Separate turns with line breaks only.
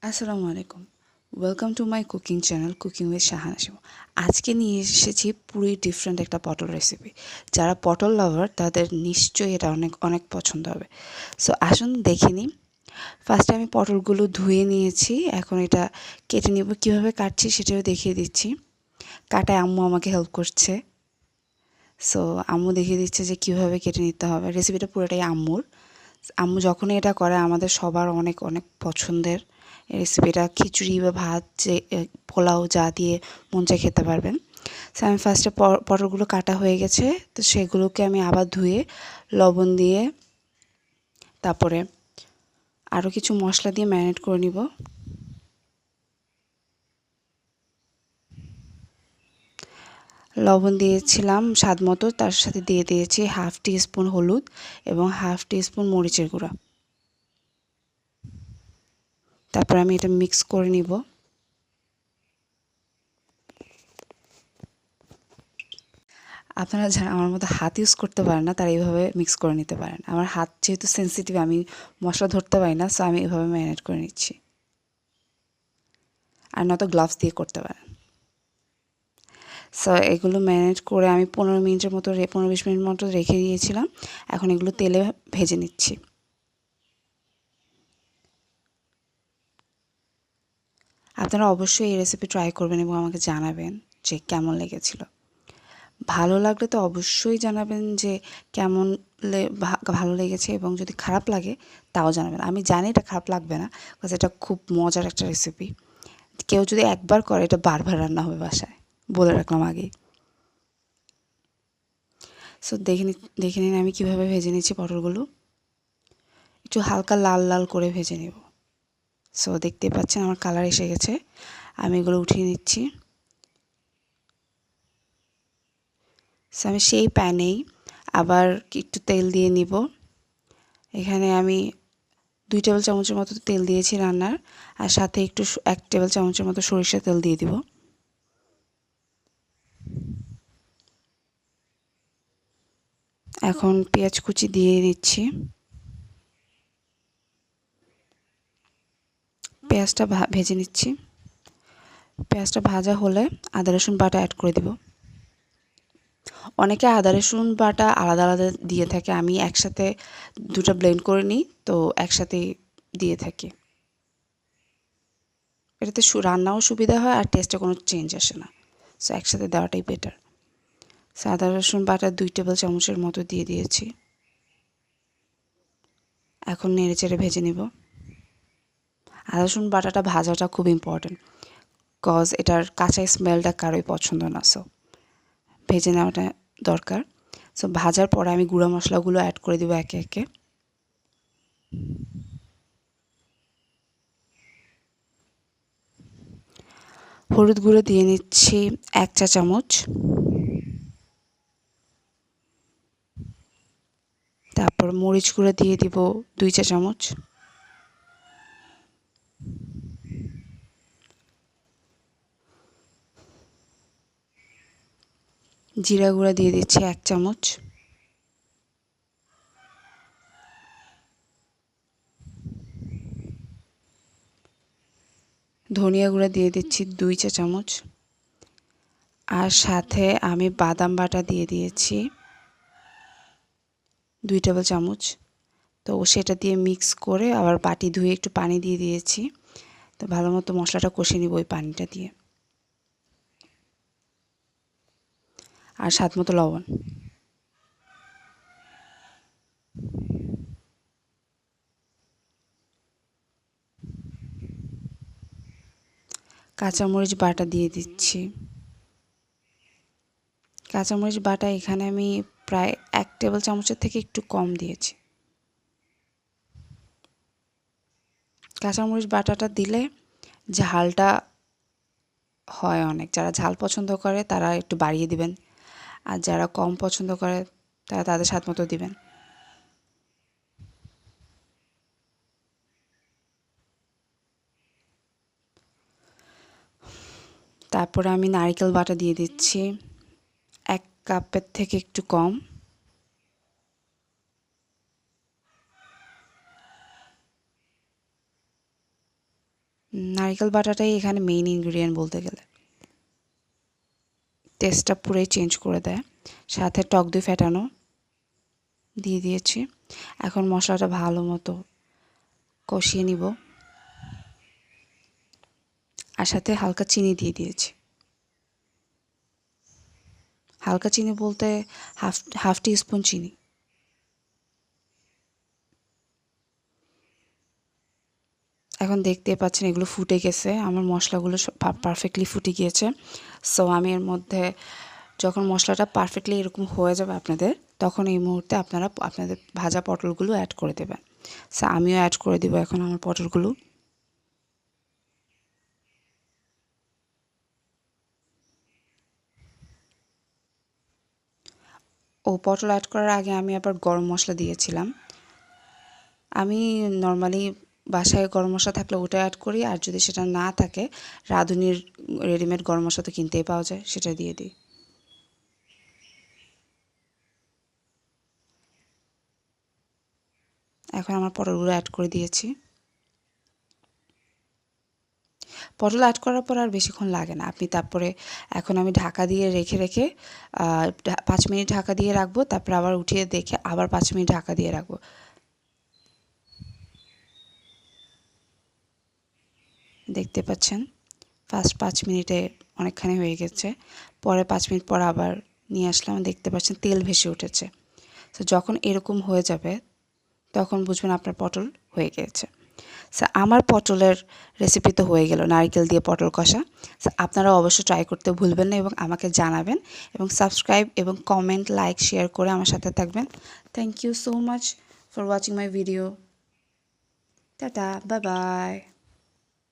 আসসালামু আলাইকুম। Welcome to my cooking channel cooking with Shahana Shimu. আজকে নিয়ে এসেছি পুরোই ডিফারেন্ট একটা পটল রেসিপি। যারা পটল লাভার তাদের নিশ্চয়ই এটা অনেক অনেক পছন্দ হবে। সো আসুন দেখে নিই। ফার্স্টে আমি পটলগুলো ধুয়ে নিয়েছি। এখন এটা কেটে নিব। কীভাবে কাটছি সেটাও দেখিয়ে দিচ্ছি। কাটায় আম্মু আমাকে হেল্প করছে। সো আম্মু দেখিয়ে দিচ্ছে যে কীভাবে কেটে নিতে হবে। রেসিপিটা পুরোটাই আম্মুর। আম্মু যখনই এটা করে আমাদের সবার অনেক অনেক পছন্দের রেসিপিটা। খিচুড়ি বা ভাত যে পোলাও যা দিয়ে মন চায় খেতে পারবেন। সো আমি ফার্স্টে পটলগুলো কাটা হয়ে গেছে, তো সেগুলোকে আমি আবার ধুয়ে লবণ দিয়ে তারপরে আরও কিছু মশলা দিয়ে ম্যারিনেট করে নিব। লবণ দিয়েছিলাম স্বাদ মতো, তার সাথে দিয়ে দিয়েছি হাফ টিস্পুন হলুদ এবং হাফ টিস্পুন মরিচের গুঁড়া। তারপর আমি এটা মিক্স করে নিব। আপনারা যারা আমার মতো হাত ইউজ করতে পারেন না তারা এইভাবে মিক্স করে নিতে পারেন। আমার হাত যেহেতু সেনসিটিভ, আমি মশলা ধরতে পারি না, সো আমি এভাবে ম্যারিনেট করে নিচ্ছি। আর নয়তো গ্লাভস দিয়ে করতে পারেন। সো এগুলো ম্যারিনেট করে আমি 15-20 মিনিট মতো রেখে দিয়েছিলাম। এখন এগুলো তেলে ভেজে নিচ্ছি। আপনারা অবশ্যই এই রেসিপি ট্রাই করবেন এবং আমাকে জানাবেন যে কেমন লেগেছিল। ভালো লাগলে তো অবশ্যই জানাবেন যে কেমন ভালো লেগেছে, এবং যদি খারাপ লাগে তাও জানাবেন। আমি জানি এটা খারাপ লাগবে না, বিকজ এটা খুব মজার একটা রেসিপি। কেউ যদি একবার করে এটা বারবার রান্না হবে বাসায়, বলে রাখলাম আগেই। সো দেখে নিন আমি কীভাবে ভেজে নিচ্ছি পটলগুলো। একটু হালকা লাল লাল করে ভেজে নেব। সো দেখতে পাচ্ছেন আমার কালার এসে গেছে। আমি এগুলো উঠিয়ে নিচ্ছি। সো আমি সেই প্যানেই আবার একটু তেল দিয়ে নিব। এখানে আমি 2 টেবিল চামচের মতো তেল দিয়েছি রান্নার, আর সাথে একটু 1 টেবিল চামচের মতো সরিষার তেল দিয়ে দিব। এখন পেঁয়াজ কুচি দিয়ে নিচ্ছি। পেঁয়াজটা ভেজে নিচ্ছি। পেঁয়াজটা ভাজা হলে আদা রসুন বাটা অ্যাড করে দেব। অনেকে আদা রসুন বাটা আলাদা আলাদা দিয়ে থাকে, আমি একসাথে দুটো ব্লেন্ড করে নিই, তো একসাথেই দিয়ে থাকি। এটাতে রান্নাও সুবিধা হয় আর টেস্টে কোনো চেঞ্জ আসে না। সো একসাথে দেওয়াটাই বেটার। সো আদা রসুন বাটা 2 টেবিল চামচের মতো দিয়ে দিয়েছি। এখন নেড়ে চেড়ে ভেজে নিব। আদা রসুন বাটাটা ভাজাটা খুব ইম্পর্টেন্ট, কজ এটার কাঁচা স্মেলটা কারোই পছন্দ না। সো ভেজে নেওয়াটা দরকার। সো ভাজার পরে আমি গুঁড়া মশলাগুলো অ্যাড করে দেবো একে একে। হলুদ গুঁড়ো দিয়ে নিচ্ছি 1 চা চামচ। তারপর মরিচ গুঁড়ো দিয়ে দিব 2 চা চামচ। জিরা গুঁড়া দিয়ে দিচ্ছি 1 চামচ। ধনিয়া গুঁড়া দিয়ে দিচ্ছি 2 চা চামচ। আর সাথে আমি বাদাম বাটা দিয়ে দিয়েছি 2 টেবিল চামচ। তো সেটা দিয়ে মিক্স করে আবার বাটি ধুয়ে একটু পানি দিয়ে দিয়েছি। তো ভালো মতো মশলাটা কষিয়ে নিব ওই পানিটা দিয়ে। আর স্বাদ মতো লবণ। কাঁচামরিচ বাটা দিয়ে দিচ্ছি। কাঁচামরিচ বাটা এখানে আমি প্রায় 1 টেবিল চামচের থেকে একটু কম দিয়েছি। কাঁচামরিচ বাটাটা দিলে ঝালটা হয় অনেক। যারা ঝাল পছন্দ করে তারা একটু বাড়িয়ে দিবেন, আর যারা কম পছন্দ করে তারা তাদের স্বাদ মতো দিবেন। তারপরে আমি নারকেল বাটা দিয়ে দিচ্ছি 1 কাপের থেকে একটু কম। নারকেল বাটাটাই এখানে মেইন ইনগ্রিডিয়েন্ট বলতে গেলে, টেস্টটা পুরোই চেঞ্জ করে দেয়। সাথে টক দই ফেটানো দিয়ে দিয়েছি। এখন মশলাটা ভালো মতো কষিয়ে নিব, আর সাথে হালকা চিনি দিয়ে দিয়েছি। হালকা চিনি বলতে হাফ টি স্পুন চিনি। এখন দেখতে পাচ্ছেন এগুলো ফুটে গেছে, আমার মশলাগুলো পারফেক্টলি ফুটে গিয়েছে। সো আমি এর মধ্যে যখন মশলাটা পারফেক্টলি এরকম হয়ে যাবে আপনাদের, তখন এই মুহূর্তে আপনারা আপনাদের ভাজা পটলগুলো অ্যাড করে দেবেন। সো আমিও অ্যাড করে দিব এখন আমার পটলগুলো। পটল অ্যাড করার আগে আমি আবার গরম মশলা দিয়েছিলাম। আমি নর্মালি বাসায় গরম মশলা থাকলে ওটা অ্যাড করি, আর যদি সেটা না থাকে রাঁধুনির রেডিমেড গরম মশলা তো কিনতেই পাওয়া যায়, সেটা দিয়ে দিই। এখন আমার পটলগুলো অ্যাড করে দিয়েছি। পটল অ্যাড করার পর আর বেশিক্ষণ লাগে না, আপনি তারপরে এখন আমি ঢাকা দিয়ে রেখে 5 মিনিট ঢাকা দিয়ে রাখবো, তারপর আবার উঠিয়ে দেখে আবার 5 মিনিট ঢাকা দিয়ে রাখবো। দেখতে পাচ্ছেন ফার্স্ট 5 মিনিটে অনেকখানি হয়ে গেছে, পরে 5 মিনিট পর আবার নিয়ে আসলাম, দেখতে পাচ্ছেন তেল ভেসে উঠেছে। তো যখন এরকম হয়ে যাবে তখন বুঝবেন আপনার পটল হয়ে গিয়েছে। সো আমার পটলের রেসিপি তো হয়ে গেল, নারকেল দিয়ে পটল কষা। সো আপনারা অবশ্যই ট্রাই করতে ভুলবেন না এবং আমাকে জানাবেন, এবং সাবস্ক্রাইব এবং কমেন্ট, লাইক, শেয়ার করে আমার সাথে থাকবেন। Thank you so much for watching my video. Tata, bye by.